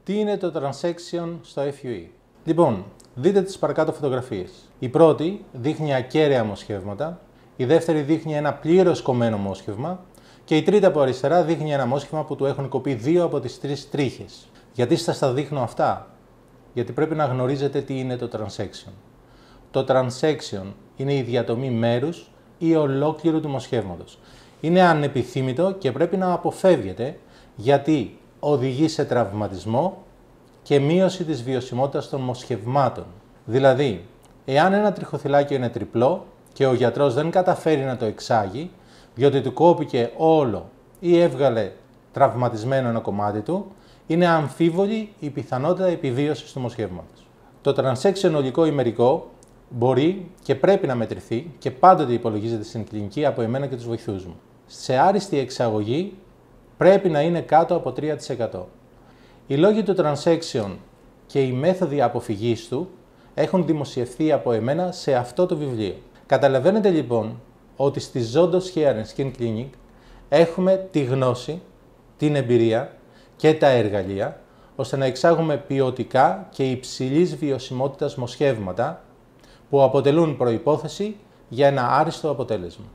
Τι είναι το transection στο FUE? Λοιπόν, δείτε τις παρακάτω φωτογραφίες. Η πρώτη δείχνει ακέραια μοσχεύματα, η δεύτερη δείχνει ένα πλήρως κομμένο μόσχευμα και η τρίτη από αριστερά δείχνει ένα μόσχευμα που του έχουν κοπεί δύο από τις τρεις τρίχες. Γιατί σας τα δείχνω αυτά? Γιατί πρέπει να γνωρίζετε τι είναι το transection. Το transection είναι η διατομή μέρους ή ολόκληρου του μοσχεύματος. Είναι ανεπιθύμητο και πρέπει να αποφεύγεται γιατί οδηγεί σε τραυματισμό και μείωση της βιωσιμότητας των μοσχευμάτων. Δηλαδή, εάν ένα τριχοθυλάκιο είναι τριπλό και ο γιατρός δεν καταφέρει να το εξάγει, διότι του κόπηκε όλο ή έβγαλε τραυματισμένο ένα κομμάτι του, είναι αμφίβολη η πιθανότητα επιβίωσης του μοσχεύματος. Το transection ολικό ή μερικό μπορεί και πρέπει να μετρηθεί και πάντοτε υπολογίζεται στην κλινική από εμένα και τους βοηθούς μου. Σε άριστη εξαγωγή πρέπει να είναι κάτω από 3%. Οι λόγοι του transection και οι μέθοδοι αποφυγής του έχουν δημοσιευθεί από εμένα σε αυτό το βιβλίο. Καταλαβαίνετε λοιπόν ότι στη Zondos Hair Skin Clinic έχουμε τη γνώση, την εμπειρία και τα εργαλεία ώστε να εξάγουμε ποιοτικά και υψηλής βιωσιμότητας μοσχεύματα που αποτελούν προϋπόθεση για ένα άριστο αποτέλεσμα.